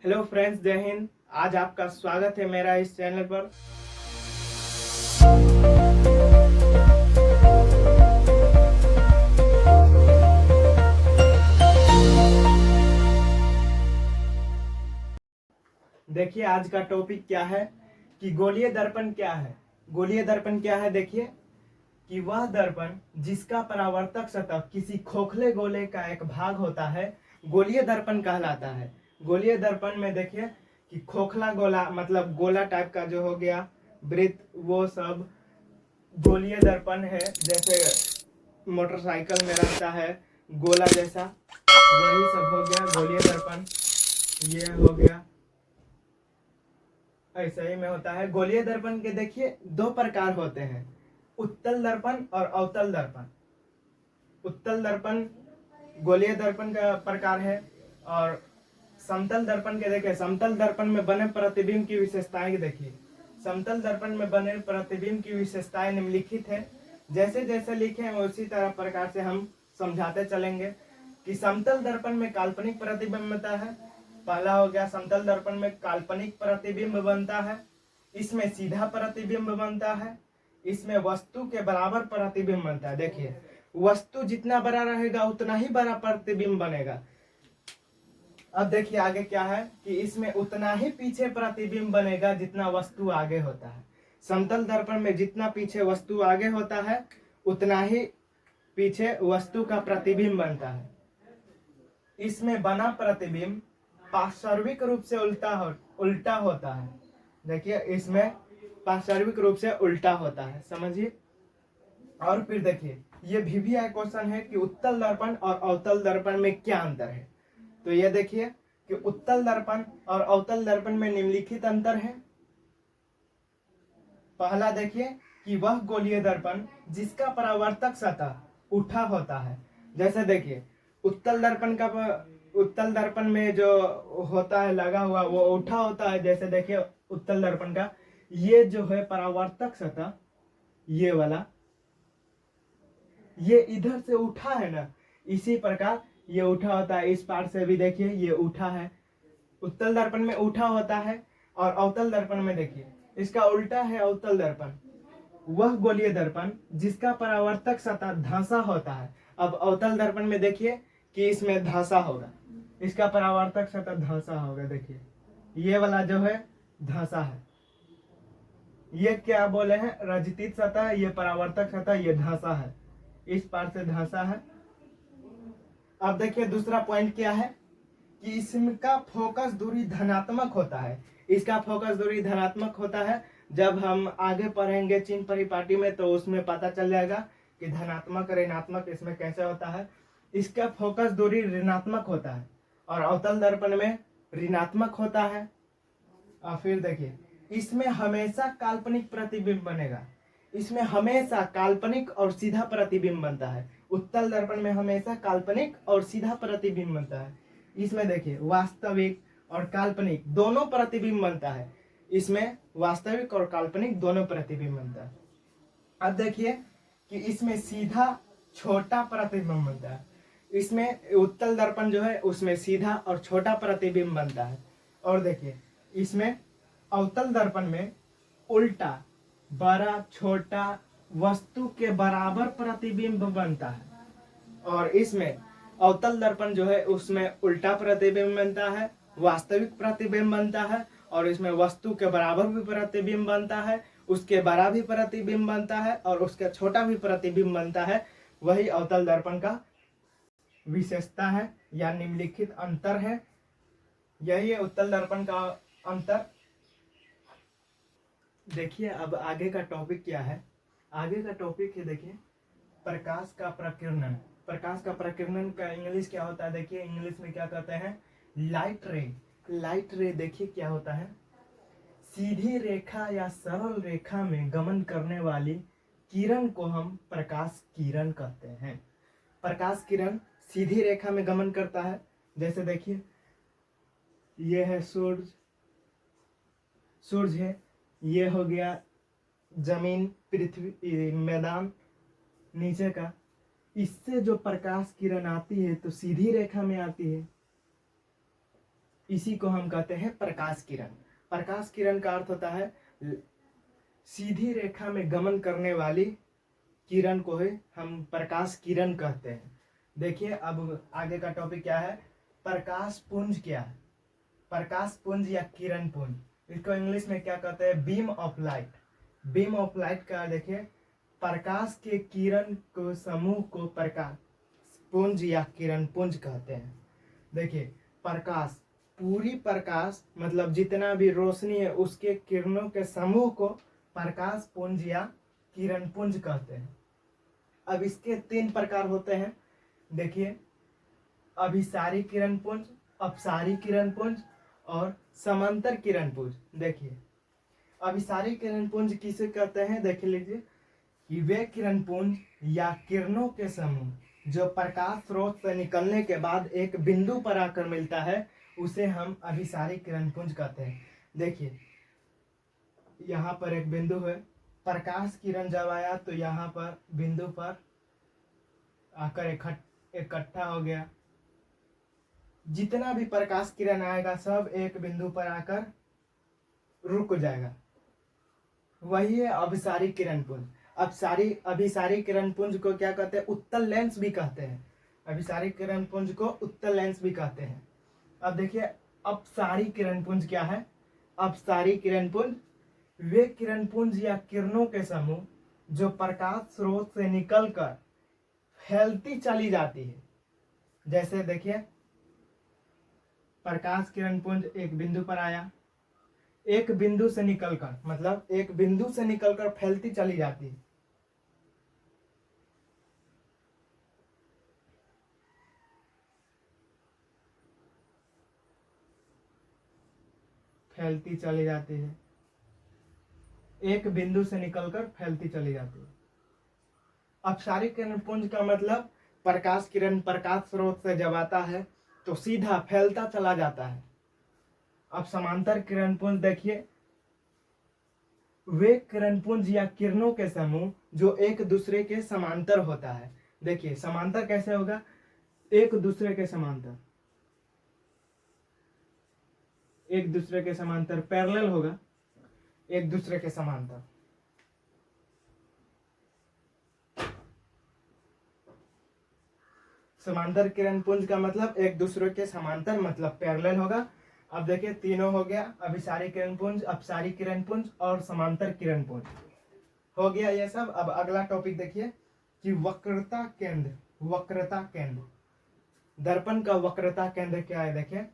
Hello friends, जय हिंद। आज आपका स्वागत है मेरा इस चैनल पर। देखिए आज का टॉपिक क्या है कि गोलीय दर्पण क्या है। गोलीय दर्पण क्या है, देखिए कि वह दर्पण जिसका परावर्तक सतह किसी खोखले गोले का एक भाग होता है गोलीय दर्पण कहलाता है। गोलीय दर्पण में देखिए कि खोखला गोला मतलब गोला टाइप का जो हो गया वृत्त, वो सब गोलीय दर्पण है। जैसे मोटरसाइकिल में रहता है गोला जैसा, वही सब हो गया गोलीय दर्पण। ये हो गया, ऐसे ही में होता है। गोलीय दर्पण के देखिए दो प्रकार होते हैं, उत्तल दर्पण और अवतल दर्पण। उत्तल दर्पण गोलीय दर्पण का प्रकार है। और समतल दर्पण के देखिए, समतल दर्पण में बने प्रतिबिंब की विशेषताएं देखिए। समतल दर्पण में बने प्रतिबिंब की विशेषताएं निम्नलिखित है। जैसे जैसे लिखे हैं उसी तरह प्रकार से हम समझाते चलेंगे कि समतल दर्पण में काल्पनिक प्रतिबिंब बनता है। पहला हो गया, समतल दर्पण में काल्पनिक प्रतिबिंब बनता है। इसमें सीधा प्रतिबिंब बनता है। इसमें वस्तु के बराबर प्रतिबिंब बनता है। देखिए वस्तु जितना बड़ा रहेगा उतना ही बड़ा प्रतिबिंब बनेगा। अब देखिए आगे क्या है कि इसमें उतना ही पीछे प्रतिबिंब बनेगा जितना वस्तु आगे होता है। समतल दर्पण में जितना पीछे वस्तु आगे होता है उतना ही पीछे वस्तु का प्रतिबिंब बनता है। इसमें बना प्रतिबिंब पार्श्विक रूप से उल्टा होता है। देखिए इसमें पार्श्विक रूप से उल्टा होता है, समझिए। और फिर देखिए ये भी क्वेश्चन है कि उत्तल दर्पण और अवतल दर्पण में क्या अंतर है। तो ये देखिए कि उत्तल दर्पण और अवतल दर्पण में निम्नलिखित अंतर है। पहला देखिए कि वह गोलीय दर्पण जिसका परावर्तक सतह उठा होता है। जैसे देखिए उत्तल दर्पण में जो होता है लगा हुआ वो उठा होता है। जैसे देखिए उत्तल दर्पण का ये जो है परावर्तक सतह, ये वाला ये इधर से उठा है ना, इसी प्रकार ये उठा होता है। इस पार्ट से भी देखिए ये उठा है, उत्तल दर्पण में उठा होता है। और अवतल दर्पण में देखिए इसका उल्टा है। अवतल दर्पण वह गोलीय दर्पण जिसका परावर्तक सतह धंसा होता है। अब अवतल दर्पण में देखिए कि इसमें धंसा होगा, इसका परावर्तक सतह धंसा होगा। देखिए ये वाला जो है धंसा है, ये क्या बोले हैं, रजतीत सतह, ये परावर्तक सतह, ये धंसा है, इस पार से धंसा है। अब देखिए दूसरा पॉइंट क्या है कि इसका फोकस दूरी धनात्मक होता है। इसका फोकस दूरी धनात्मक होता है। जब हम आगे पढ़ेंगे चिन्ह परिपाटी में तो उसमें पता चल जाएगा कि धनात्मक ऋणात्मक इसमें कैसे होता है। इसका फोकस दूरी ऋणात्मक होता है और अवतल दर्पण में ऋणात्मक होता है। और फिर देखिए इसमें हमेशा काल्पनिक प्रतिबिंब बनेगा। इसमें हमेशा काल्पनिक और सीधा प्रतिबिंब बनता है। उत्तल दर्पण में हमेशा काल्पनिक और सीधा प्रतिबिंब बनता है। इसमें देखिए वास्तविक और काल्पनिक दोनों प्रतिबिंब बनता है। इसमें वास्तविक और काल्पनिक दोनों प्रतिबिंब बनता है। अब देखिए कि इसमें सीधा छोटा प्रतिबिंब बनता है। इसमें उत्तल दर्पण जो है उसमें सीधा और छोटा प्रतिबिंब बनता है। और देखिए इसमें अवतल दर्पण में उल्टा बड़ा छोटा वस्तु के बराबर प्रतिबिंब बनता है। और इसमें अवतल दर्पण जो है उसमें उल्टा प्रतिबिंब बनता है, वास्तविक प्रतिबिंब बनता है। और इसमें वस्तु के बराबर भी प्रतिबिंब बनता है, उसके बड़ा भी प्रतिबिंब बनता है और उसके छोटा भी प्रतिबिंब बनता है। वही अवतल दर्पण का विशेषता है या निम्नलिखित अंतर है। यही है उत्तल दर्पण का अंतर। देखिए अब आगे का टॉपिक क्या है। आगे का टॉपिक है देखिए प्रकाश का प्रकीर्णन। प्रकाश का प्रकीर्णन का इंग्लिश क्या होता है, देखिए इंग्लिश में क्या कहते हैं, लाइट रे। लाइट रे देखिए क्या होता है, सीधी रेखा या सरल रेखा में गमन करने वाली किरण को हम प्रकाश किरण कहते हैं। प्रकाश किरण सीधी रेखा में गमन करता है। जैसे देखिए ये है सूरज, सूरज है, ये हो गया जमीन, पृथ्वी, मैदान नीचे का। इससे जो प्रकाश किरण आती है तो सीधी रेखा में आती है। इसी को हम कहते हैं प्रकाश किरण। प्रकाश किरण का अर्थ होता है सीधी रेखा में गमन करने वाली किरण को ही हम प्रकाश किरण कहते हैं। देखिए अब आगे का टॉपिक क्या है, प्रकाश पुंज क्या है। प्रकाश पुंज या किरण पुंज, इसको इंग्लिश में क्या कहते हैं, beam of light. Beam of light का देखिए प्रकाश के किरण को समूह को प्रकाश पुंज या किरण पुंज कहते हैं। देखिए प्रकाश, पूरी प्रकाश मतलब जितना भी रोशनी है उसके किरणों के समूह को प्रकाश पुंज या किरण पुंज कहते हैं। अब इसके 3 प्रकार होते हैं। देखिए अभिसारी किरण पुंज, अपसारी किरण पुंज और समांतर किरण पुंज। देखिए अभिसारी किरण पुंज किसे कहते हैं, देख लीजिए कि वे किरण पुंज या किरणों के समूह जो प्रकाश स्रोत से निकलने के बाद एक बिंदु पर आकर मिलता है उसे हम अभिसारी किरण पुंज कहते हैं। देखिए यहाँ पर एक बिंदु है, प्रकाश किरण जब आया तो यहाँ पर बिंदु पर आकर इकट्ठा हो गया। जितना भी प्रकाश किरण आएगा सब एक बिंदु पर आकर रुक जाएगा, वही है अभिसारी किरण पुंज। अभिसारी किरण पुंज को क्या कहते हैं, उत्तल लेंस भी कहते हैं। अभिसारी किरण पुंज को उत्तल लेंस भी कहते हैं। अब देखिए अपसारी किरण पुंज क्या है। अपसारी किरण पुंज वे किरण पुंज या किरणों के समूह जो प्रकाश स्रोत से निकलकर फैलती चली जाती है। जैसे देखिए प्रकाश किरण पुंज एक बिंदु पर आया, एक बिंदु से निकलकर मतलब एक बिंदु से निकलकर फैलती चली जाती है। फैलती चली जाती है, एक बिंदु से निकलकर फैलती चली जाती है। अपसारी किरण पुंज का मतलब प्रकाश किरण प्रकाश स्रोत से जब आता है तो सीधा फैलता चला जाता है। अब समांतर किरण पुंज देखिए वे किरण पुंज या किरणों के समूह जो एक दूसरे के समांतर होता है। देखिए समांतर कैसे होगा, एक दूसरे के समांतर, एक दूसरे के समांतर पैरेलल होगा, एक दूसरे के समांतर। समांतर किरण पुंज का मतलब एक दूसरे के समांतर मतलब पैरेलल होगा। अब देखिए तीनों हो गया, अभिसारी किरण पुंज, अपसारी किरण पुंज और समांतर किरण पुंज हो गया ये सब। अब अगला टॉपिक देखिए कि वक्रता केंद्र। वक्रता केंद्र, दर्पण का वक्रता केंद्र क्या है। देखिए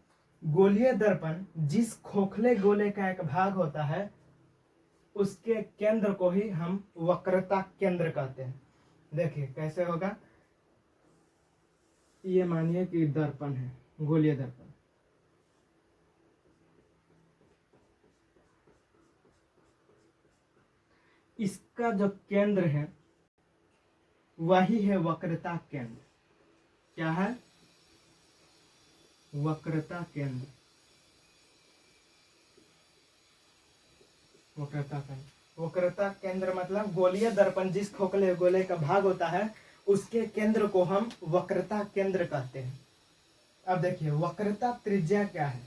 गोलीय दर्पण जिस खोखले गोले का एक भाग होता है उसके केंद्र को ही हम वक्रता केंद्र कहते हैं। देखिए कैसे होगा, ये मानिए कि दर्पण है, गोलीय दर्पण, इसका जो केंद्र है वही है वक्रता केंद्र। क्या है, वक्रता केंद्र। वक्रता केंद्र, वक्रता केंद्र मतलब गोलीय दर्पण जिस खोखले गोले का भाग होता है उसके केंद्र को हम वक्रता केंद्र कहते हैं। अब देखिए वक्रता त्रिज्या क्या है।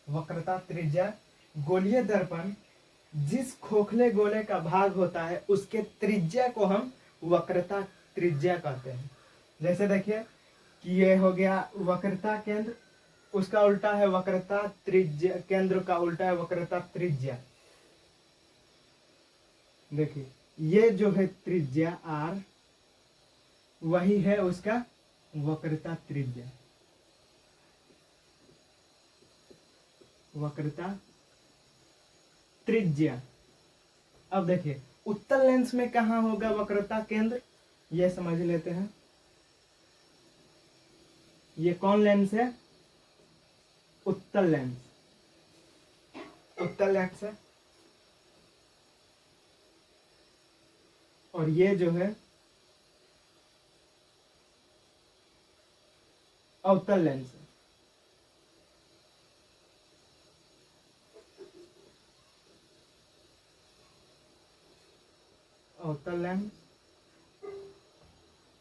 वक्रता त्रिज्या गोलीय दर्पण जिस खोखले गोले का भाग होता है उसके त्रिज्या को हम वक्रता त्रिज्या कहते हैं। जैसे देखिए कि ये हो गया वक्रता केंद्र, उसका उल्टा है वक्रता त्रिज्या, केंद्र का उल्टा है वक्रता त्रिज्या। देखिए ये जो है त्रिज्या आर वही है उसका वक्रता त्रिज्या, वक्रता त्रिज्या। अब देखिए उत्तल लेंस में कहां होगा वक्रता केंद्र, यह समझ लेते हैं। ये कौन लेंस है, उत्तल लेंस, उत्तल लेंस है। और ये जो है अवतल लेंस है। अवतल लेंस,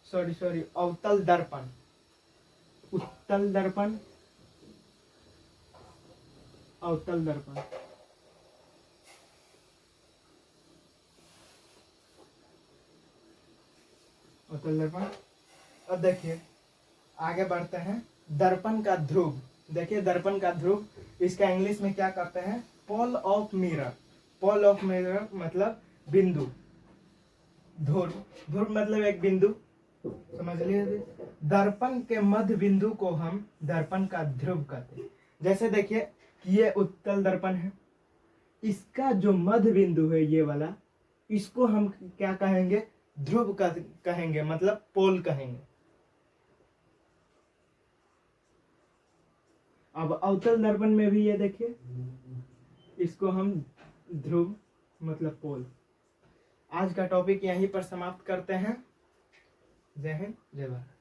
सॉरी अवतल दर्पण, उत्तल दर्पण अवतल दर्पण। अवतल दर्पण। अब देखिए आगे बढ़ते हैं, दर्पण का ध्रुव। देखिए दर्पण का ध्रुव, इसका इंग्लिश में क्या कहते हैं, pole of mirror. Pole of mirror मतलब बिंदु, ध्रुव, ध्रुव मतलब एक बिंदु, समझ लीजिए। दर्पण के मध्य बिंदु को हम दर्पण का ध्रुव कहते हैं। जैसे देखिए कि ये उत्तल दर्पण है, इसका जो मध्य बिंदु है ये वाला, इसको हम क्या कहेंगे, ध्रुव कहेंगे, मतलब पोल कहेंगे। अब अवतल दर्पण में भी ये देखिए, इसको हम ध्रुव मतलब पोल। आज का टॉपिक यहीं पर समाप्त करते हैं। जय हिंद, जय भारत।